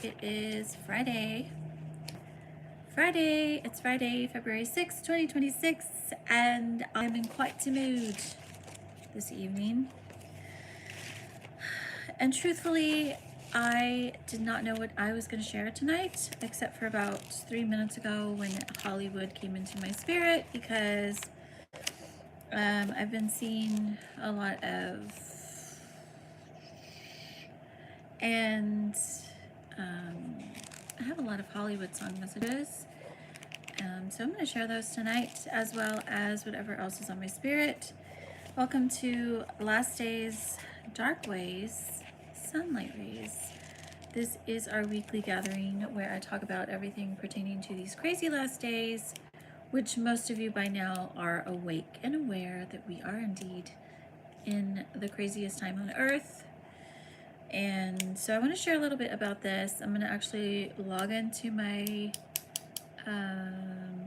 It is Friday. It's Friday, February 6th, 2026, and I'm in quite a mood this evening. And truthfully, I did not know what I was going to share tonight, except for about 3 minutes ago when Hollywood came into my spirit, because I've been seeing a lot of, and I have a lot of Hollywood song messages. So I'm going to share those tonight, as well as whatever else is on my spirit. Welcome to Last Days, Dark Ways, Sunlight Rays. This is our weekly gathering where I talk about everything pertaining to these crazy last days, which most of you by now are awake and aware that we are indeed in the craziest time on earth. And so I want to share a little bit about this. I'm going to actually log into my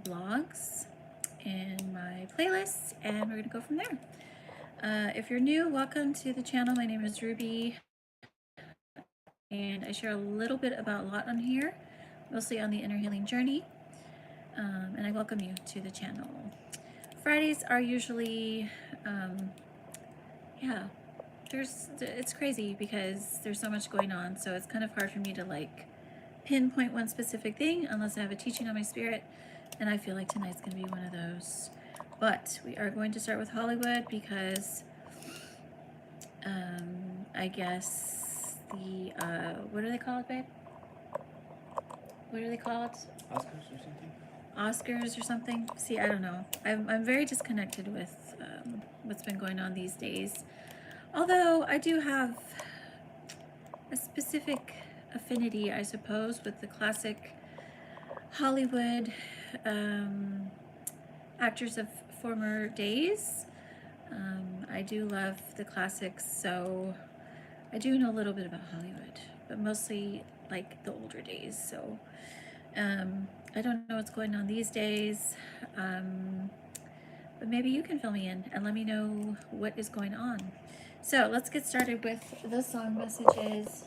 blogs and my playlists, and we're gonna go from there. If you're new, welcome to the channel. My name is Ruby, and I share a little bit about a lot on here, mostly on the inner healing journey, and I welcome you to the channel. Fridays are usually it's crazy because there's so much going on, so it's kind of hard for me to like pinpoint one specific thing unless I have a teaching on my spirit, and I feel like tonight's gonna be one of those. But we are going to start with Hollywood because I guess the what are they called, babe? What are they called? Oscars or something? Oscars or something? See, I don't know. I'm very disconnected with what's been going on these days. Although I do have a specific affinity, I suppose, with the classic Hollywood actors of former days. I do love the classics, so I do know a little bit about Hollywood, but mostly like the older days. So I don't know what's going on these days, but maybe you can fill me in and let me know what is going on. So let's get started with the song messages.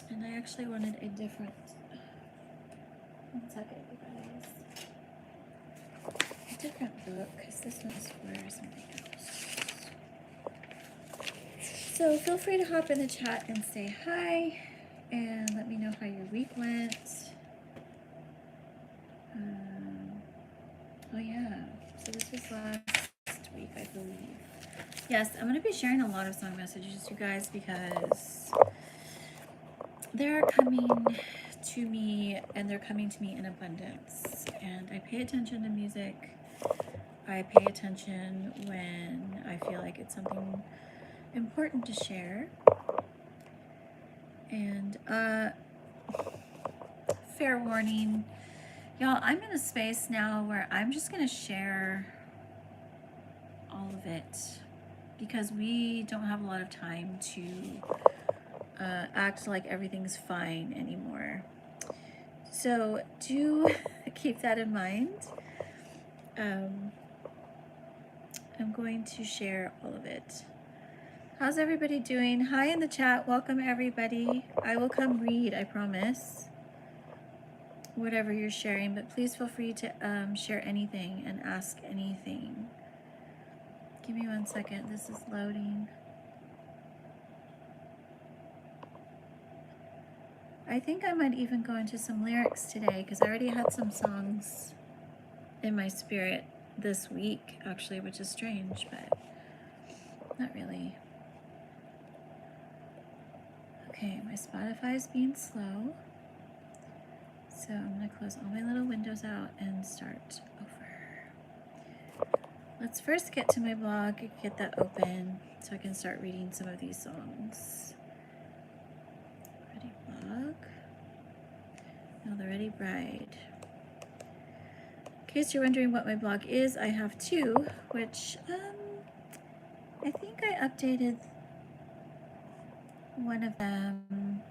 And I actually wanted a different, one second, you guys. A different book, because this one's for something else. So feel free to hop in the chat and say hi, and let me know how your week went. Oh yeah, so this was last week, I believe. Yes, I'm going to be sharing a lot of song messages, you guys, because they're coming to me, and they're coming to me in abundance. And I pay attention to music. I pay attention when I feel like it's something important to share. And fair warning, y'all, I'm in a space now where I'm just going to share all of it because we don't have a lot of time to act like everything's fine anymore. So do keep that in mind. I'm going to share all of it. How's everybody doing? Hi in the chat. Welcome everybody. I will come read, I promise, whatever you're sharing, but please feel free to share anything and ask anything. Give me 1 second. This is loading. I think I might even go into some lyrics today because I already had some songs in my spirit this week, actually, which is strange, but not really. Okay, my Spotify is being slow, so I'm going to close all my little windows out and start over. Let's first get to my blog and get that open so I can start reading some of these songs. Ready blog. Now the Ready Bride. In case you're wondering what my blog is, I have two, which I think I updated one of them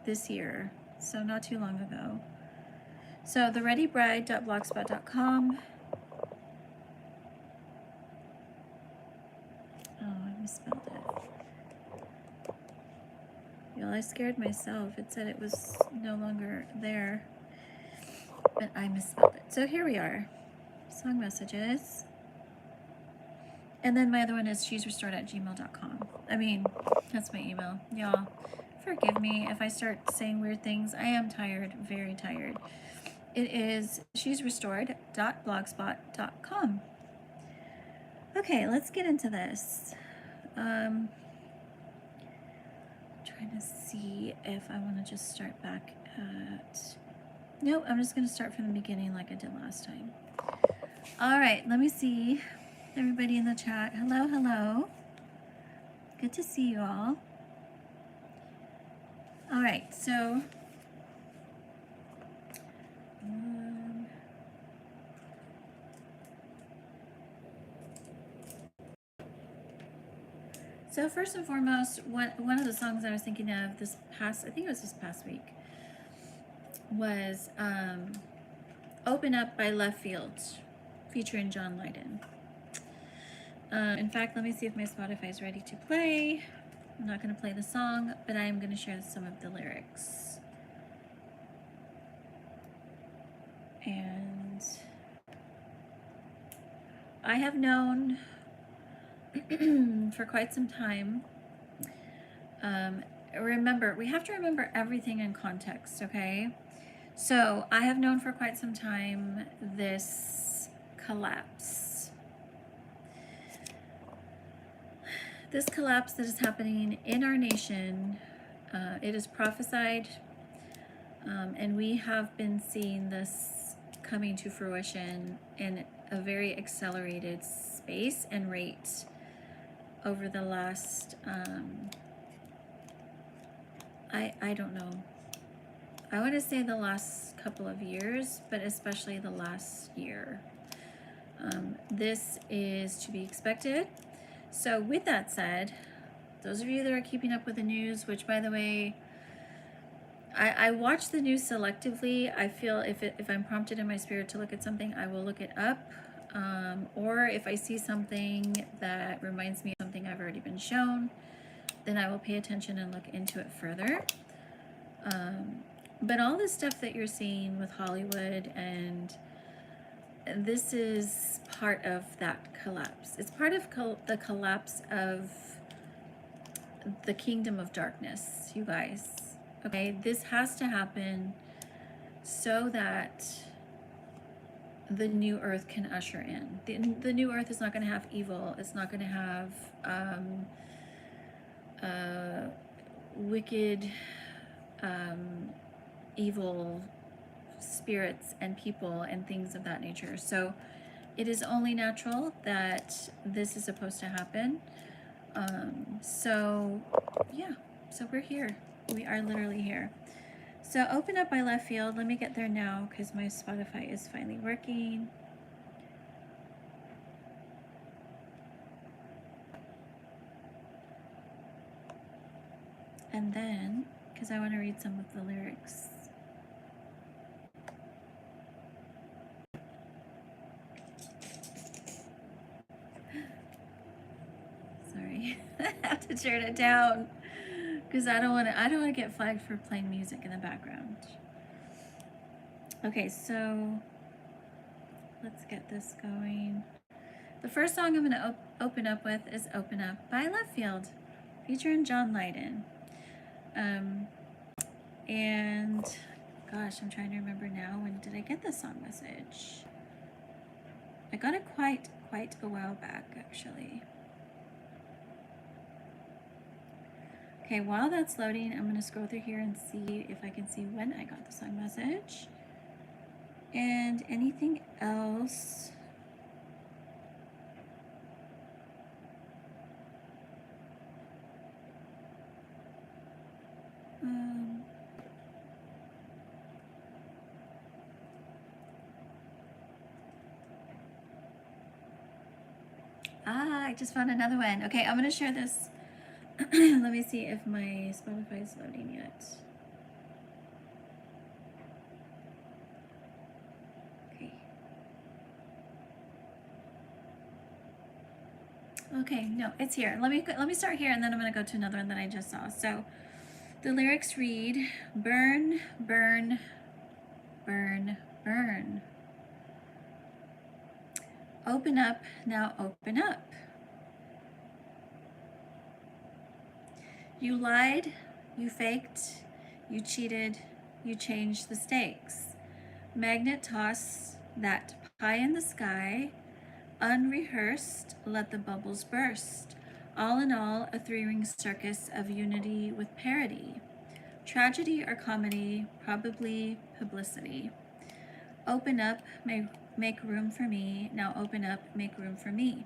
this year, so not too long ago. So thereadybride.blogspot.com. Oh, I misspelled it. Well, I scared myself. It said it was no longer there, but I misspelled it. So here we are. Song messages. And then my other one is shesrestored@gmail.com. I mean, that's my email. Y'all, forgive me if I start saying weird things. I am tired, very tired. It is shesrestored.blogspot.com. Okay, let's get into this. Trying to see if I want to just start back at... Nope, I'm just going to start from the beginning like I did last time. All right, let me see everybody in the chat. Hello, hello. Good to see you all. All right, so first and foremost, one of the songs I was thinking of this past, I think it was this past week, was Open Up by Left Field, featuring John Lydon. In fact, let me see if my Spotify is ready to play. I'm not going to play the song, but I am going to share some of the lyrics. And I have known for quite some time. Remember, we have to remember everything in context, okay? So I have known for quite some time this collapse. This collapse that is happening in our nation, it is prophesied, and we have been seeing this coming to fruition in a very accelerated space and rate over the last, I don't know, I want to say the last couple of years, but especially the last year. This is to be expected. So with that said, those of you that are keeping up with the news, which by the way, I watch the news selectively. I feel if I'm prompted in my spirit to look at something, I will look it up. Or if I see something that reminds me of something I've already been shown, then I will pay attention and look into it further. But all this stuff that you're seeing with Hollywood, and this is part of that collapse. It's part of the collapse of the kingdom of darkness, you guys. Okay, this has to happen so that the new earth can usher in. The new earth is not going to have evil. It's not going to have wicked, evil spirits and people and things of that nature. So it is only natural that this is supposed to happen. So yeah, so we're here. We are literally here. So Open Up by Left Field. Let me get there now because my Spotify is finally working. And then, because I want to read some of the lyrics. Sorry, I have to turn it down because I don't want to get flagged for playing music in the background. Okay, so let's get this going. The first song I'm going to open up with is Open Up by Left Field, featuring John Lydon. And gosh, I'm trying to remember now, when did I get the song message? I got it quite a while back, actually. Okay, while that's loading, I'm going to scroll through here and see if I can see when I got the song message. And anything else. I just found another one. Okay, I'm going to share this. Let me see if my Spotify is loading yet. Okay. Okay, no, it's here. Let me start here, and then I'm going to go to another one that I just saw. So The lyrics read, burn, burn, burn, burn. Open up, now open up. You lied, you faked, you cheated, you changed the stakes. Magnet toss that pie in the sky, unrehearsed, let the bubbles burst. All in all, a three-ring circus of unity with parody. Tragedy or comedy, probably publicity. Open up, make room for me. Now open up, make room for me.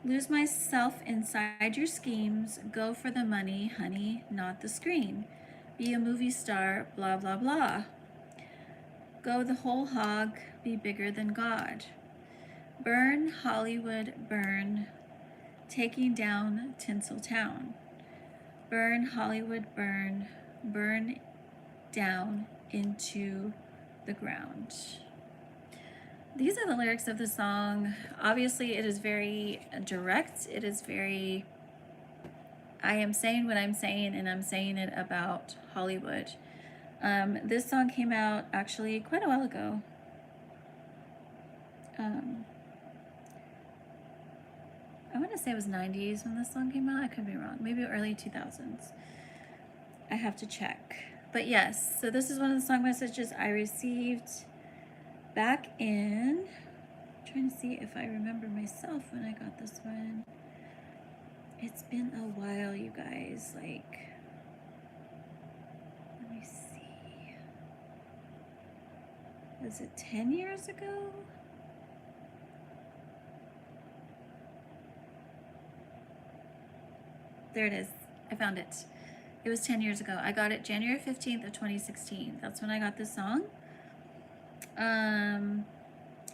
Lose myself inside your schemes. Go for the money, honey, not the screen. Be a movie star, blah, blah, blah. Go the whole hog, be bigger than God. Burn, Hollywood, burn. Taking down Tinseltown. Burn, Hollywood, burn. Burn down into the ground. These are the lyrics of the song. Obviously, it is very direct. It is very, I am saying what I'm saying, and I'm saying it about Hollywood. This song came out actually quite a while ago. I want to say it was 90s when this song came out. I could be wrong. Maybe early 2000s. I have to check. But yes, so this is one of the song messages I received back in, I'm trying to see if I remember myself when I got this one. It's been a while, you guys. Like, let me see. Was it 10 years ago? There it is. I found it. It was 10 years ago. I got it January 15th of 2016. That's when I got this song.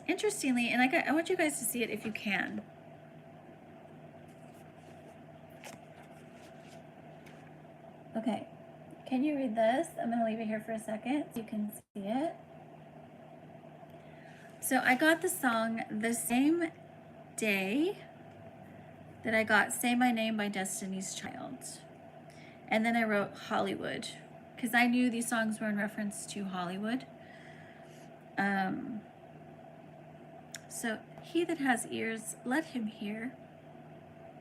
Interestingly, and I want you guys to see it if you can. Okay, can you read this? I'm gonna leave it here for a second so you can see it. So I got the song the same day that I got Say My Name by Destiny's Child. And then I wrote Hollywood because I knew these songs were in reference to Hollywood. So he that has ears, let him hear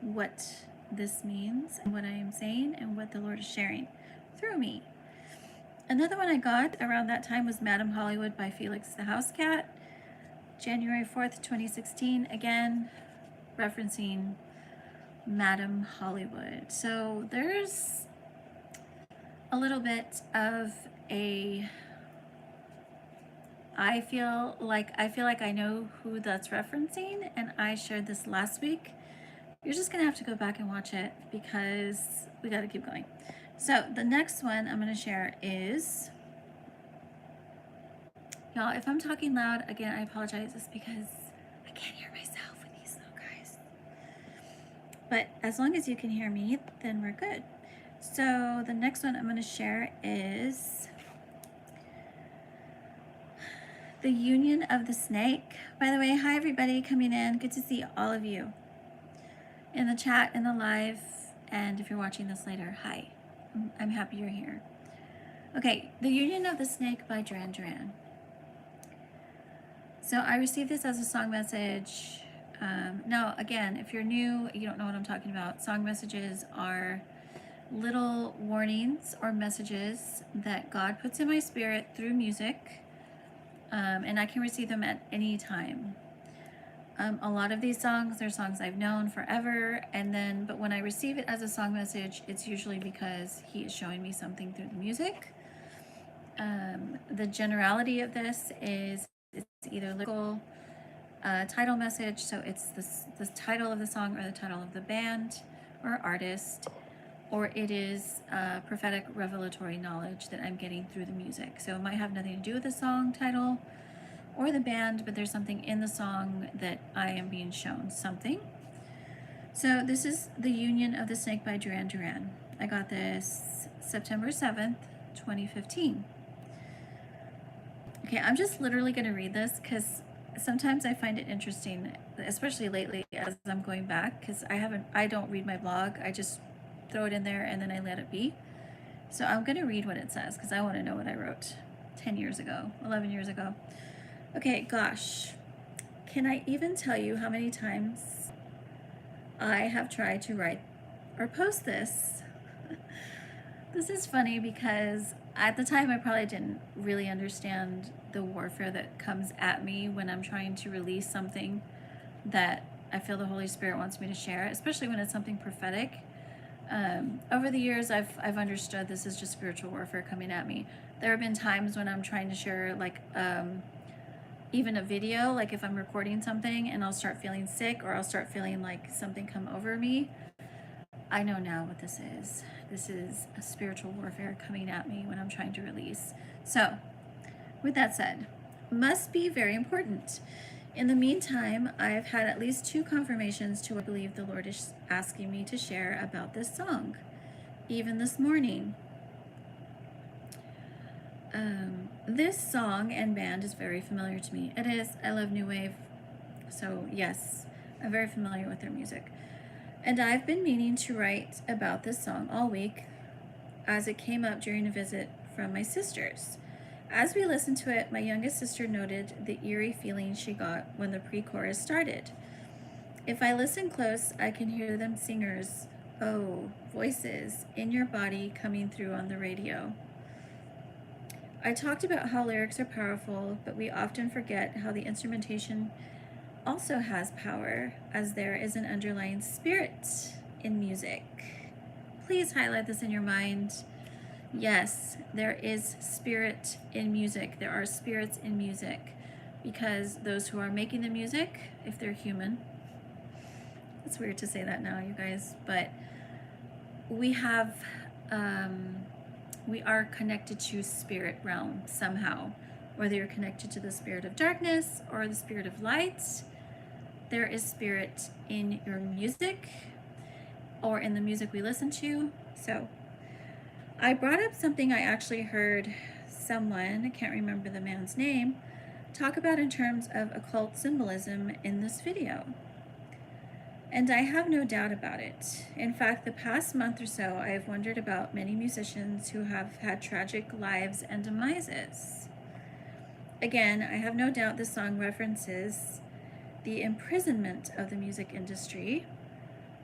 what this means and what I am saying and what the Lord is sharing through me. Another one I got around that time was Madam Hollywood by Felix the House Cat, January 4th, 2016, again, referencing Madam Hollywood. So there's a little bit of a, I feel like I know who that's referencing, and I shared this last week. You're just gonna have to go back and watch it because we gotta keep going. So the next one I'm gonna share is, y'all, if I'm talking loud, again, I apologize. It's because I can't hear myself with these little guys. But as long as you can hear me, then we're good. So the next one I'm gonna share is The Union of the Snake. By the way, hi everybody coming in. Good to see all of you in the chat, in the live, and if you're watching this later, hi. I'm happy you're here. Okay, The Union of the Snake by Duran Duran. So I received this as a song message. Now, again, if you're new, you don't know what I'm talking about. Song messages are little warnings or messages that God puts in my spirit through music, and I can receive them at any time. A lot of these songs are songs I've known forever, but when I receive it as a song message, it's usually because He is showing me something through the music. The generality of this is it's either lyrical title message, so it's the title of the song or the title of the band or artist, or it is prophetic revelatory knowledge that I'm getting through the music. So it might have nothing to do with the song title or the band, but there's something in the song that I am being shown something. So this is The Union of the Snake by Duran Duran. I got this September 7th, 2015. Okay, I'm just literally going to read this because sometimes I find it interesting, especially lately as I'm going back, because I don't read my blog. I just throw it in there and then I let it be. So I'm going to read what it says because I want to know what I wrote 10 years ago, 11 years ago. Okay, gosh. Can I even tell you how many times I have tried to write or post this? This is funny because at the time I probably didn't really understand the warfare that comes at me when I'm trying to release something that I feel the Holy Spirit wants me to share, especially when it's something prophetic. Over the years, I've understood this is just spiritual warfare coming at me. There have been times when I'm trying to share, like, even a video, like if I'm recording something and I'll start feeling sick or I'll start feeling like something come over me. I know now what this is. This is a spiritual warfare coming at me when I'm trying to release. So, with that said, must be very important. In the meantime, I've had at least 2 confirmations to what I believe the Lord is asking me to share about this song, even this morning. This song and band is very familiar to me. It is. I love New Wave. So yes, I'm very familiar with their music. And I've been meaning to write about this song all week as it came up during a visit from my sisters. As we listened to it, my youngest sister noted the eerie feeling she got when the pre-chorus started. If I listen close, I can hear them singers, voices in your body coming through on the radio. I talked about how lyrics are powerful, but we often forget how the instrumentation also has power, as there is an underlying spirit in music. Please highlight this in your mind. Yes, there is spirit in music. There are spirits in music, because those who are making the music, if they're human, it's weird to say that now, you guys, but we have, we are connected to spirit realm somehow, whether you're connected to the spirit of darkness or the spirit of light. There is spirit in your music or in the music we listen to. So I brought up something I actually heard someone, I can't remember the man's name, talk about in terms of occult symbolism in this video. And I have no doubt about it. In fact, the past month or so, I have wondered about many musicians who have had tragic lives and demises. Again, I have no doubt this song references the imprisonment of the music industry,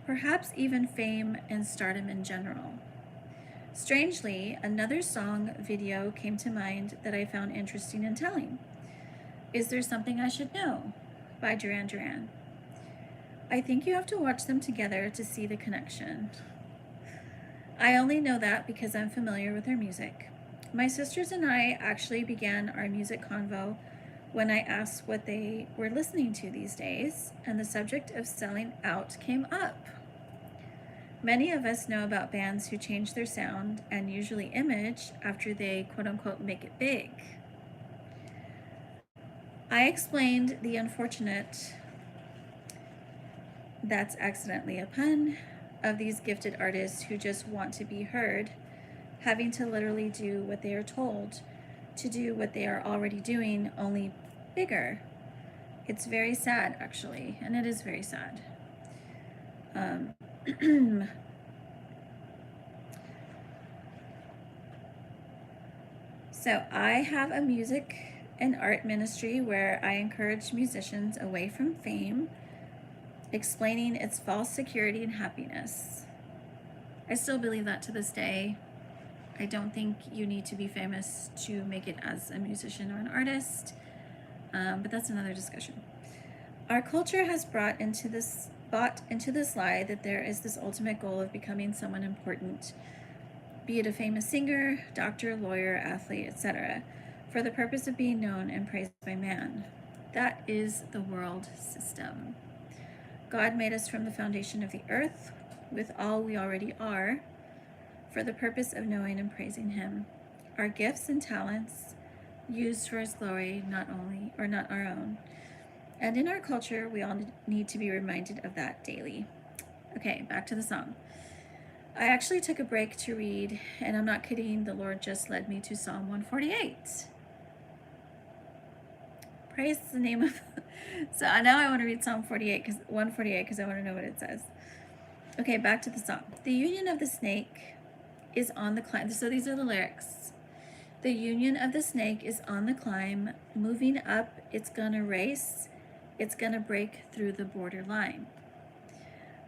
perhaps even fame and stardom in general. Strangely, another song video came to mind that I found interesting and telling. Is There Something I Should Know? By Duran Duran. I think you have to watch them together to see the connection. I only know that because I'm familiar with their music. My sisters and I actually began our music convo when I asked what they were listening to these days, and the subject of selling out came up. Many of us know about bands who change their sound and usually image after they quote-unquote make it big. I explained the unfortunate, that's accidentally a pun, of these gifted artists who just want to be heard, having to literally do what they are told to do what they are already doing, only bigger. It's very sad, actually, and it is very sad. So I have a music and art ministry where I encourage musicians away from fame, explaining its false security and happiness. I still believe that to this day. I don't think you need to be famous to make it as a musician or an artist, but that's another discussion. Our culture has bought into this lie that there is this ultimate goal of becoming someone important, be it a famous singer, doctor, lawyer, athlete, etc., for the purpose of being known and praised by man. That is the world system. God made us from the foundation of the earth with all we already are for the purpose of knowing and praising him. Our gifts and talents used for his glory, not our own. And in our culture, we all need to be reminded of that daily. Okay, back to the song. I actually took a break to read, and I'm not kidding, the Lord just led me to Psalm 148. Praise the name of... So now I want to read Psalm 148 because I want to know what it says. Okay, back to the song. The union of the snake is on the climb. So these are the lyrics. The union of the snake is on the climb. Moving up, it's gonna race. It's gonna break through the borderline.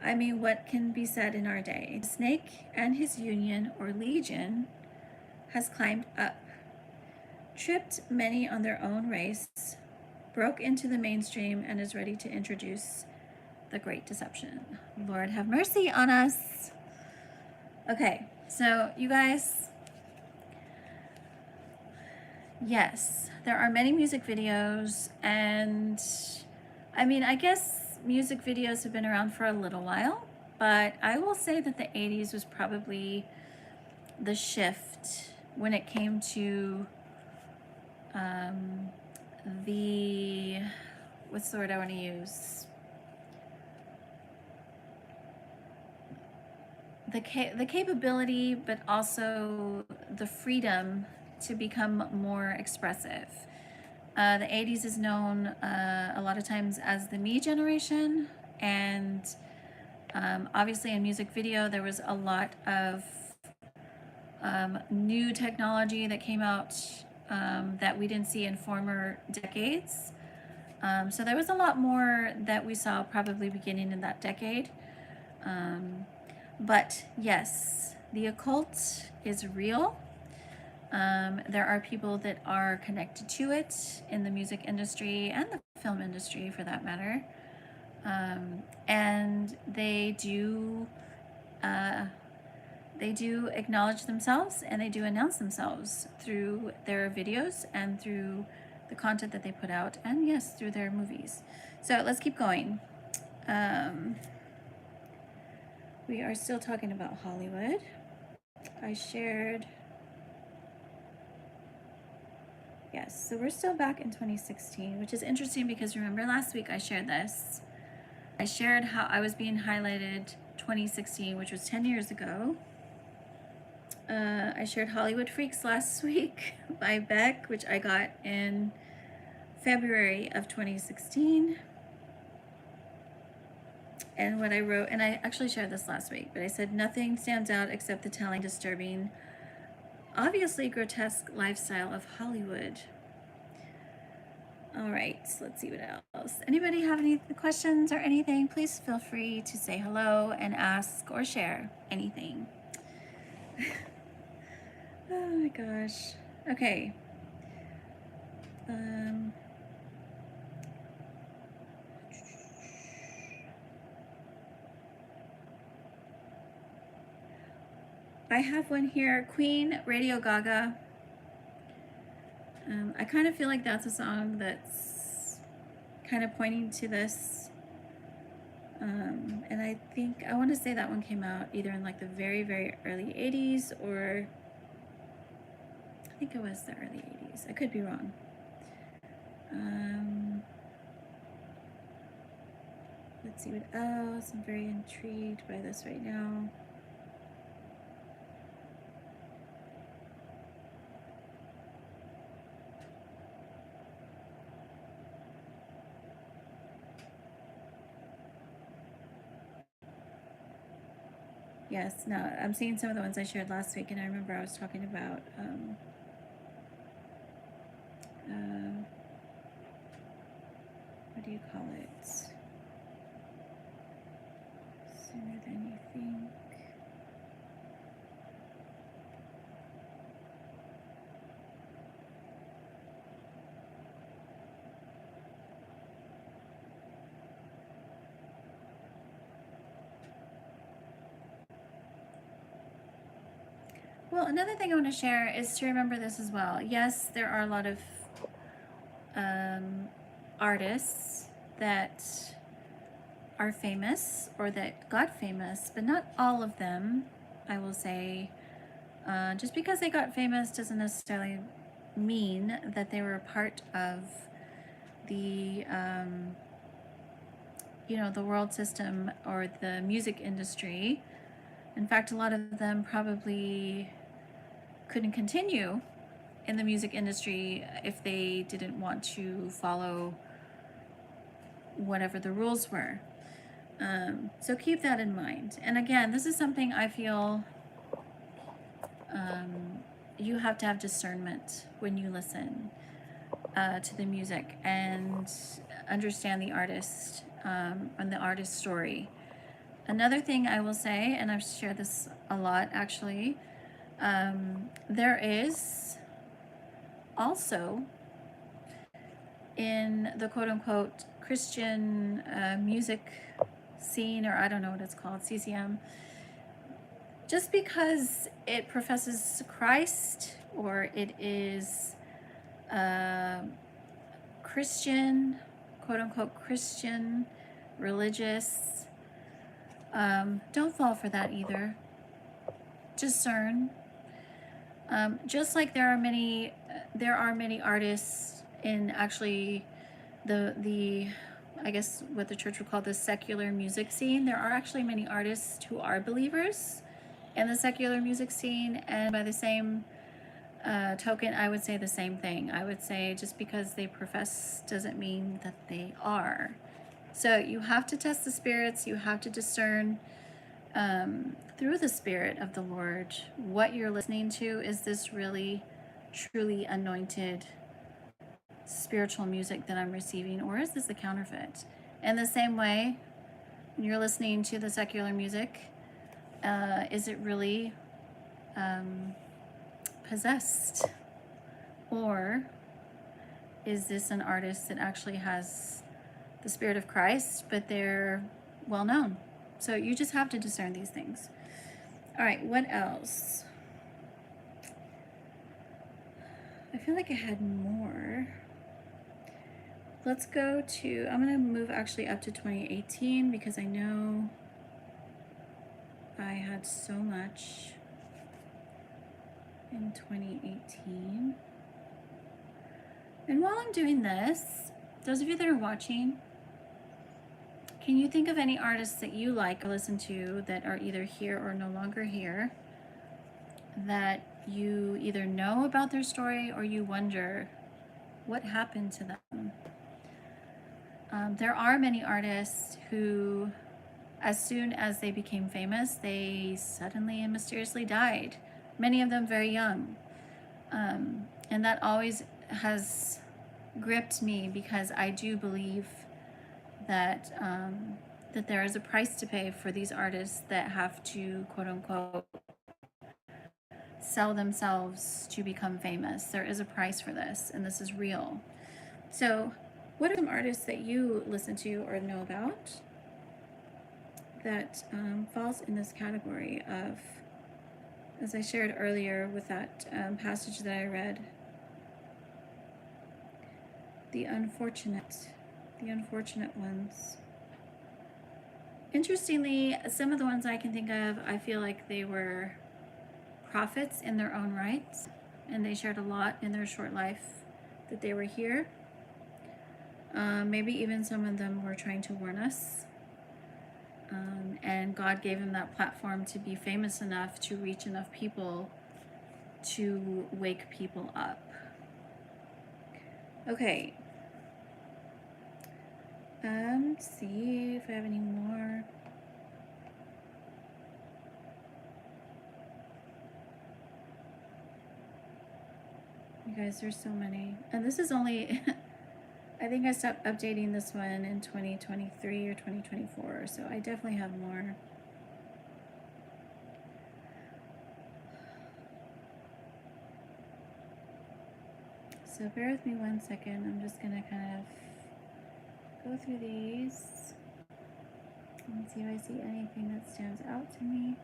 I mean, what can be said in our day? The snake and his union or legion has climbed up, tripped many on their own race, broke into the mainstream, and is ready to introduce the great deception. Lord have mercy on us. Okay, so you guys, yes, there are many music videos, and I mean, I guess music videos have been around for a little while, but I will say that the 80s was probably the shift when it came to the, what's the word I want to use? The capability, but also the freedom to become more expressive. The 80s is known a lot of times as the me generation, and obviously in music video there was a lot of new technology that came out that we didn't see in former decades. So there was a lot more that we saw probably beginning in that decade. But yes, the occult is real. There are people that are connected to it in the music industry and the film industry for that matter. And they do acknowledge themselves, and they do announce themselves through their videos and through the content that they put out, and yes, through their movies. So let's keep going. We are still talking about Hollywood. I shared, yes, so we're still back in 2016, which is interesting because remember last week I shared this. I shared how I was being highlighted 2016, which was 10 years ago. I shared Hollywood Freaks last week by Beck, which I got in February of 2016. And what I wrote, and I actually shared this last week, but I said nothing stands out except the telling, disturbing, obviously grotesque lifestyle of Hollywood. All right, let's see what else. Anybody have any questions or anything? Please feel free to say hello and ask or share anything. Oh my gosh. Okay. I have one here, Queen, Radio Gaga. I kind of feel like that's a song that's kind of pointing to this. And I think, I want to say that one came out either in like the very, very early 80s, or I think it was the early 80s. I could be wrong. Let's see what else. I'm very intrigued by this right now. Yes, no, I'm seeing some of the ones I shared last week, and I remember I was talking about what do you call it? Sooner than you think. Well, another thing I want to share is to remember this as well. Yes, there are a lot of artists that are famous or that got famous, but not all of them, I will say. Just because they got famous doesn't necessarily mean that they were a part of the, the world system or the music industry. In fact, a lot of them probably couldn't continue in the music industry if they didn't want to follow whatever the rules were. So keep that in mind. And again, this is something I feel you have to have discernment when you listen to the music and understand the artist and the artist's story. Another thing I will say, and I've shared this a lot actually, there is also in the quote unquote Christian music scene, or I don't know what it's called, CCM, just because it professes Christ or it is Christian, quote unquote Christian, religious, don't fall for that either. Discern. Just like there are many artists in actually the I guess what the church would call the secular music scene. There are actually many artists who are believers in the secular music scene, and by the same token, I would say the same thing. I would say just because they profess doesn't mean that they are. So you have to test the spirits. You have to discern through the Spirit of the Lord what you're listening to. Is this really, truly anointed spiritual music that I'm receiving, or is this a counterfeit? In the same way, when you're listening to the secular music, is it really possessed? Or is this an artist that actually has the Spirit of Christ, but they're well known? So you just have to discern these things. All right, what else? I feel like I had more. Let's go to, I'm going to move actually up to 2018 because I know I had so much in 2018. And while I'm doing this, those of you that are watching, can you think of any artists that you like or listen to that are either here or no longer here, that you either know about their story or you wonder what happened to them? There are many artists who, as soon as they became famous, they suddenly and mysteriously died. Many of them very young. And that always has gripped me because I do believe that that there is a price to pay for these artists that have to, quote unquote, sell themselves to become famous. There is a price for this, and this is real. So what are some artists that you listen to or know about that falls in this category of, as I shared earlier with that passage that I read, the unfortunate ones? Interestingly, some of the ones I can think of, I feel like they were prophets in their own rights, and they shared a lot in their short life that they were here. Maybe even some of them were trying to warn us, and God gave them that platform to be famous enough to reach enough people to wake people up. Okay. Let's see if I have any more. You guys, there's so many. And this is only, I think I stopped updating this one in 2023 or 2024, so I definitely have more. So bear with me 1 second. I'm just gonna kind of go through these and see if I see anything that stands out to me.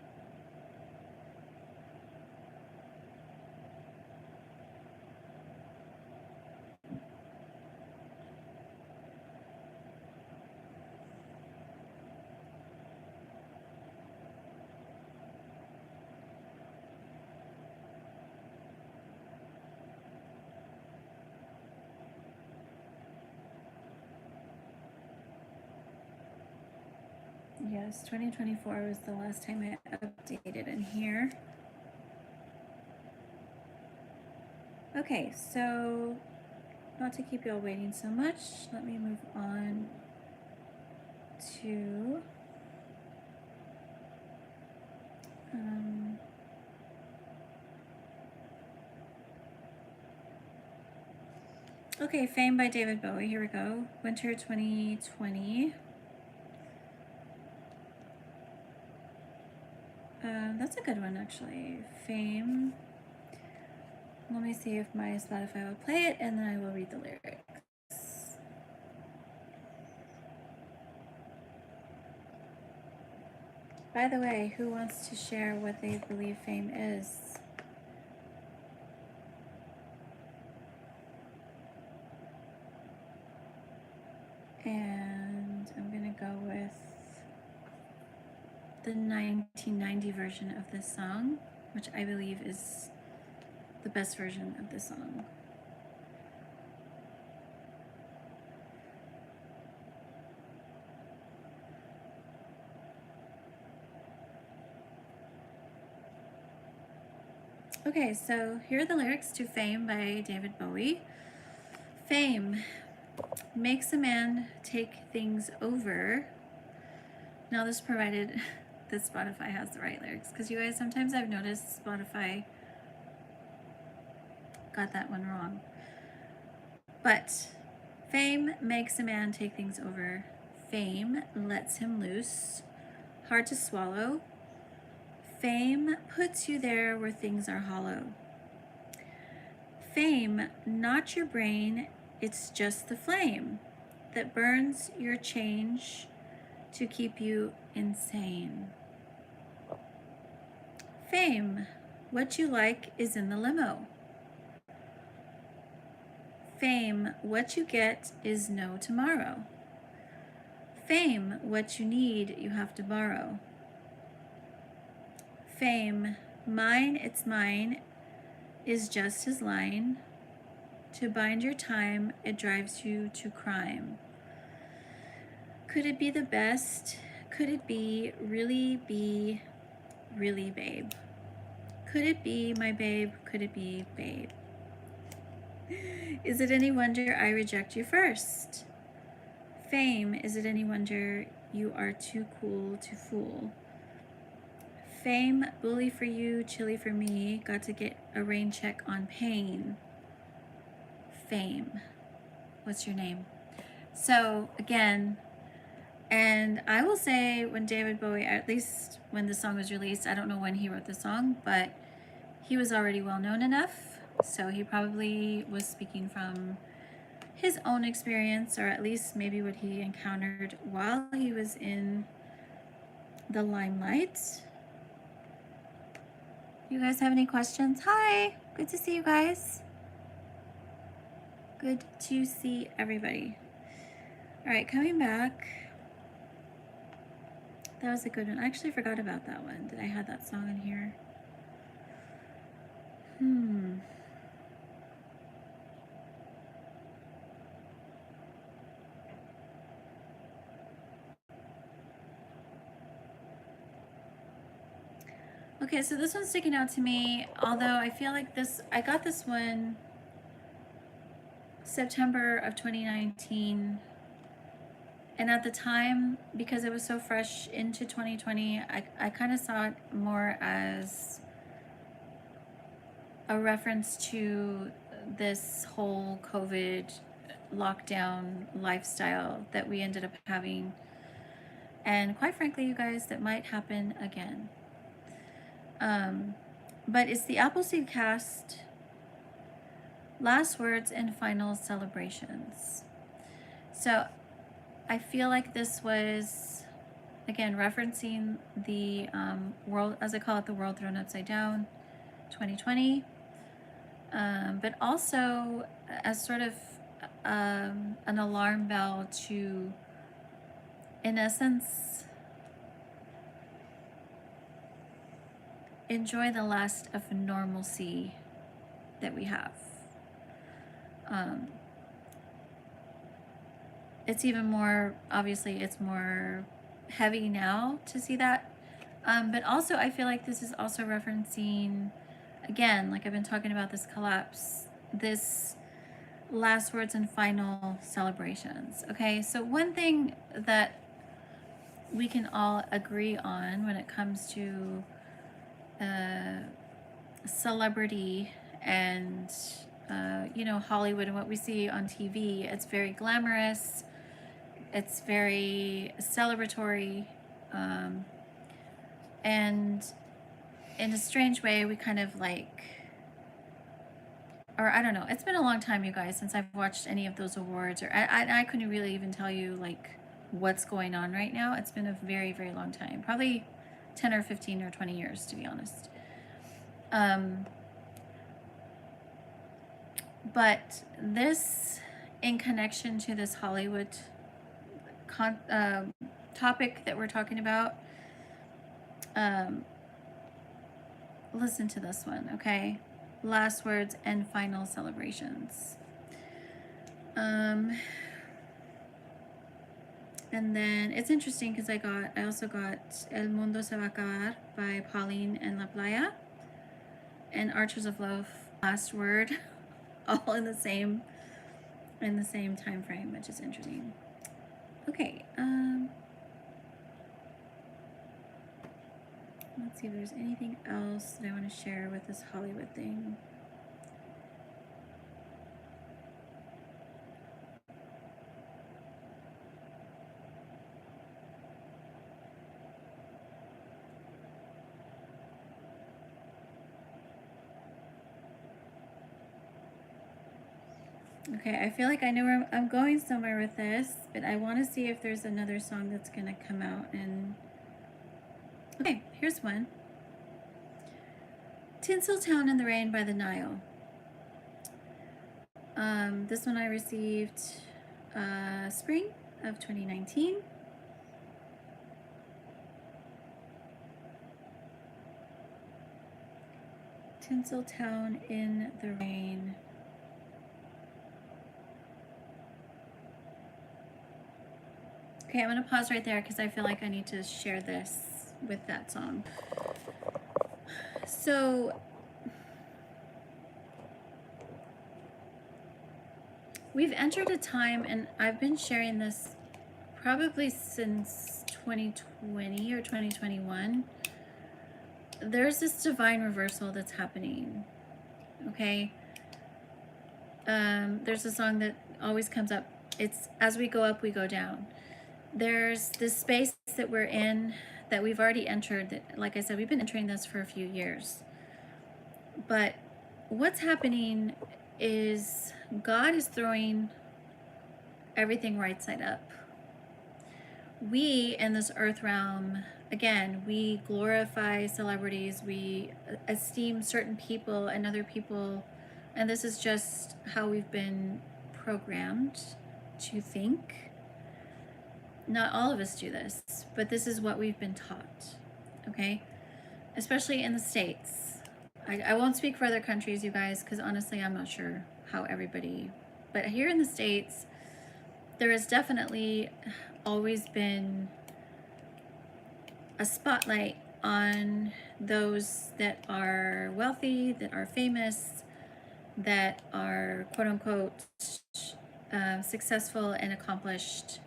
Yes, 2024 was the last time I updated in here. Okay, so not to keep y'all waiting so much, let me move on to Okay, Fame by David Bowie. Here we go. Winter 2020. That's a good one, actually. Fame. Let me see if my Spotify will play it, and then I will read the lyrics. By the way, who wants to share what they believe fame is? And I'm gonna go with the 1990 version of this song, which I believe is the best version of this song. Okay, so here are the lyrics to Fame by David Bowie. Fame makes a man take things over. Now this provided that Spotify has the right lyrics, because you guys, sometimes I've noticed Spotify got that one wrong. But fame makes a man take things over. Fame lets him loose. Hard to swallow. Fame puts you there where things are hollow. Fame, not your brain, it's just the flame that burns your change to keep you insane. Fame, what you like is in the limo. Fame, what you get is no tomorrow. Fame, what you need, you have to borrow. Fame, mine, it's mine, is just his line. To bind your time, it drives you to crime. Could it be the best? Could it be, really, babe? Could it be, my babe? Could it be, babe? Is it any wonder I reject you first? Fame, is it any wonder you are too cool to fool? Fame, bully for you, chilly for me, got to get a rain check on pain. Fame, what's your name? So again, and I will say, when David Bowie, at least when the song was released, I don't know when he wrote the song, but he was already well known enough, so he probably was speaking from his own experience, or at least maybe what he encountered while he was in the limelight. You guys have any questions? Hi, good to see you guys. Good to see everybody. All right, coming back. That was a good one. I actually forgot about that one, that I had that song in here. Okay, so this one's sticking out to me, although I feel like I got this one September of 2019. And at the time, because it was so fresh into 2020, I kind of saw it more as a reference to this whole COVID lockdown lifestyle that we ended up having. And quite frankly, you guys, that might happen again. But it's the Appleseed Cast, Last Words and Final Celebrations. So I feel like this was, again, referencing the world, as I call it, the world thrown upside down, 2020. But also as sort of an alarm bell to, in essence, enjoy the last of normalcy that we have. It's even more, obviously, it's more heavy now to see that. But also, I feel like this is also referencing, again, like I've been talking about this collapse, this last words and final celebrations. Okay, so one thing that we can all agree on when it comes to celebrity and you know, Hollywood and what we see on TV. It's very glamorous. It's very celebratory. And in a strange way, we kind of like, or I don't know, it's been a long time, you guys, since I've watched any of those awards, or I couldn't really even tell you like what's going on right now. It's been a very, very long time, probably 10 or 15 or 20 years, to be honest. But this, in connection to this Hollywood topic that we're talking about, listen to this one, okay? Last words and final celebrations. And then it's interesting because I also got El Mundo Se Va Acabar by Pauline and La Playa, and Archers of Loaf, Last Word, all in the same time frame, which is interesting. Okay, let's see if there's anything else that I want to share with this Hollywood thing. Okay, I feel like I know where I'm going somewhere with this, but I want to see if there's another song that's going to come out. And okay, here's one. Tinseltown in the Rain by the Nile. This one I received spring of 2019. Tinseltown in the Rain. Okay, I'm going to pause right there because I feel like I need to share this with that song. So, we've entered a time, and I've been sharing this probably since 2020 or 2021. There's this divine reversal that's happening, okay? There's a song that always comes up. It's as we go up, we go down. There's this space that we're in that we've already entered. That, like I said, we've been entering this for a few years. But what's happening is God is throwing everything right side up. We in this earth realm, again, we glorify celebrities, we esteem certain people and other people, and this is just how we've been programmed to think. Not all of us do this, but this is what we've been taught, okay? Especially in the States. I won't speak for other countries, you guys, because honestly, I'm not sure how everybody, but here in the States, there has definitely always been a spotlight on those that are wealthy, that are famous, that are quote unquote successful and accomplished,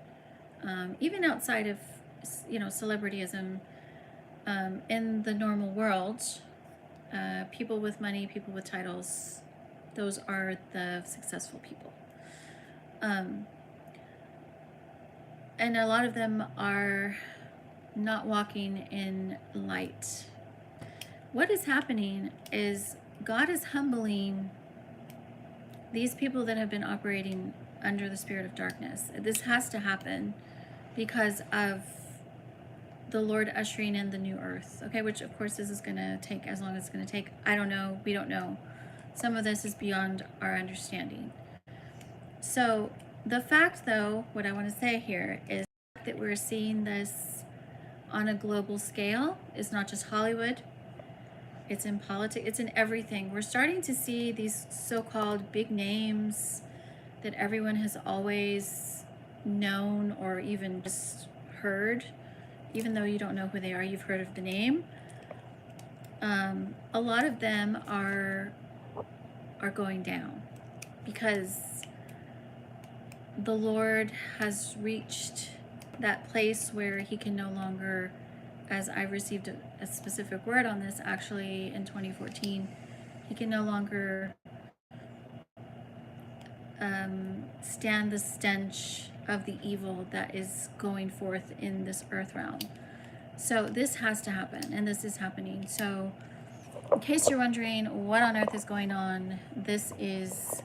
even outside of, you know, celebrityism. In the normal world, people with money, people with titles, those are the successful people. And a lot of them are not walking in light. What is happening is God is humbling these people that have been operating under the spirit of darkness. This has to happen because of the Lord ushering in the new earth, okay, which of course this is going to take as long as it's going to take. I don't know. We don't know. Some of this is beyond our understanding. So the fact, though, what I want to say here is that we're seeing this on a global scale. It's not just Hollywood. It's in politics. It's in everything. We're starting to see these so-called big names that everyone has always known or even just heard. Even though you don't know who they are, you've heard of the name. A lot of them are going down because the Lord has reached that place where he can no longer, as I received a specific word on this actually in 2014, he can no longer stand the stench of the evil that is going forth in this earth realm. So this has to happen, and this is happening. So in case you're wondering what on earth is going on, this is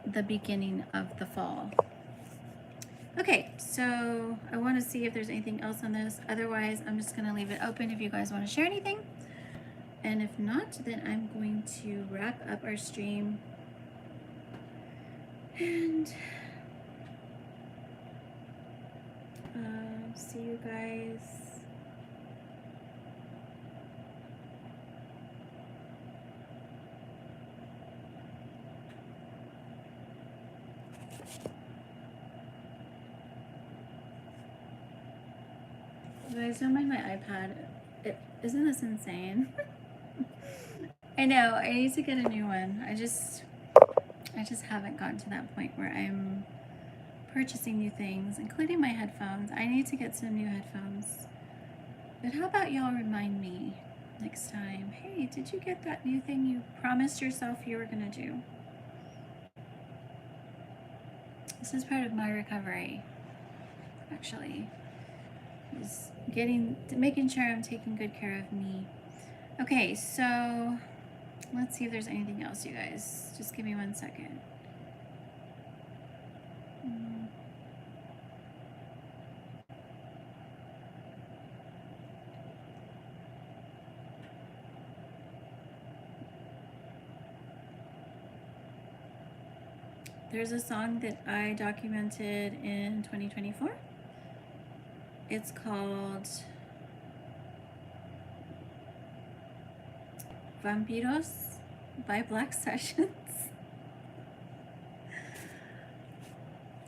the beginning of the fall. Okay, so I want to see if there's anything else on this. Otherwise, I'm just going to leave it open if you guys want to share anything. And if not, then I'm going to wrap up our stream. And see you guys. You guys don't mind my iPad. Isn't this insane? I know, I need to get a new one. I just haven't gotten to that point where I'm purchasing new things, including my headphones. I need to get some new headphones. But how about y'all remind me next time, hey, did you get that new thing you promised yourself you were gonna do? This is part of my recovery, actually. Is making sure I'm taking good care of me. Okay, so let's see if there's anything else, you guys. Just give me 1 second. There's a song that I documented in 2024. It's called Vampiros by Black Sessions.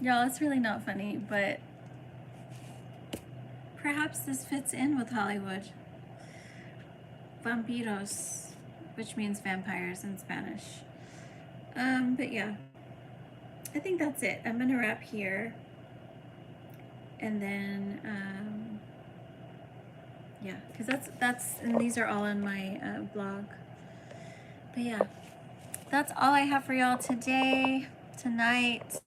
Y'all, it's really not funny, but perhaps this fits in with Hollywood. Vampiros, which means vampires in Spanish. But yeah, I think that's it. I'm gonna wrap here. And then, yeah, because that's, and these are all in my blog. But yeah, that's all I have for y'all today, tonight.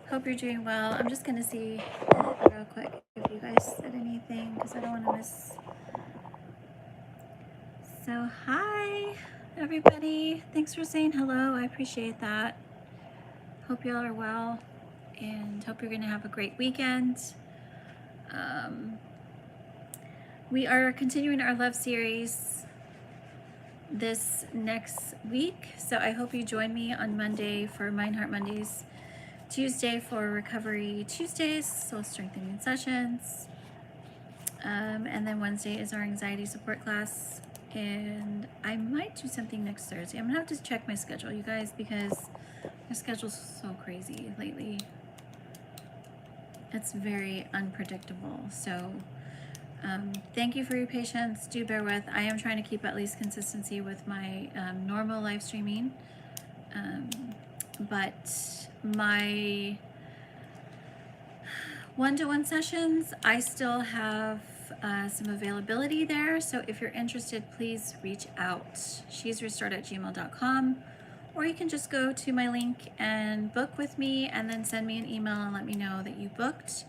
Hope you're doing well. I'm just gonna see real quick if you guys said anything, because I don't want to miss. So hi, everybody. Thanks for saying hello. I appreciate that. Hope y'all are well, and hope you're gonna have a great weekend. We are continuing our love series this next week, so I hope you join me on Monday for Mind Heart Mondays, Tuesday for Recovery Tuesdays, Soul Strengthening Sessions, and then Wednesday is our anxiety support class, and I might do something next Thursday. I'm gonna have to check my schedule, you guys, because my schedule's so crazy lately. It's very unpredictable. So thank you for your patience. Do bear with. I am trying to keep at least consistency with my normal live streaming. But my one-to-one sessions, I still have some availability there. So if you're interested, please reach out. shesrestored@gmail.com. Or you can just go to my link and book with me, and then send me an email and let me know that you booked.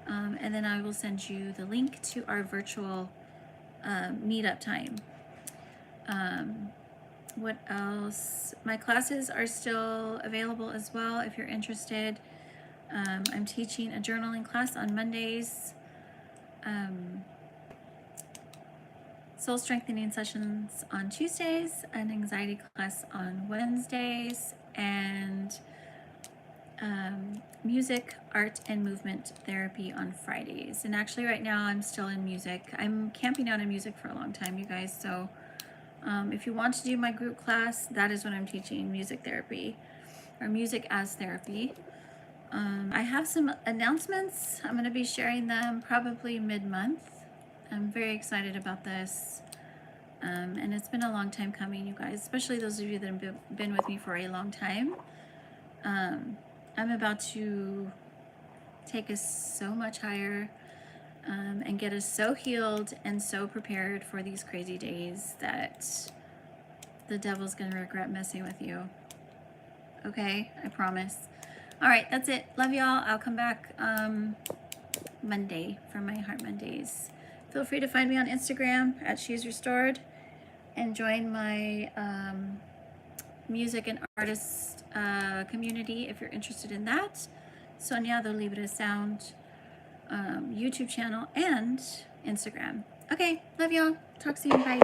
And then I will send you the link to our virtual meetup time. What else? My classes are still available as well if you're interested. I'm teaching a journaling class on Mondays. Soul strengthening sessions on Tuesdays, an anxiety class on Wednesdays, and music, art, and movement therapy on Fridays. And actually right now I'm still in music. I'm camping out in music for a long time, you guys. So if you want to do my group class, that is what I'm teaching, music therapy, or music as therapy. I have some announcements. I'm going to be sharing them probably mid-month. I'm very excited about this. And it's been a long time coming, you guys, especially those of you that have been with me for a long time. I'm about to take us so much higher and get us so healed and so prepared for these crazy days that the devil's going to regret messing with you. okay? I promise. All right, that's it. Love y'all. I'll come back Monday for my Heart Mondays. Feel free to find me on Instagram at She's Restored and join my music and artist community if you're interested in that. Sonia, the Libre Sound YouTube channel and Instagram. Okay, love y'all. Talk soon. Bye.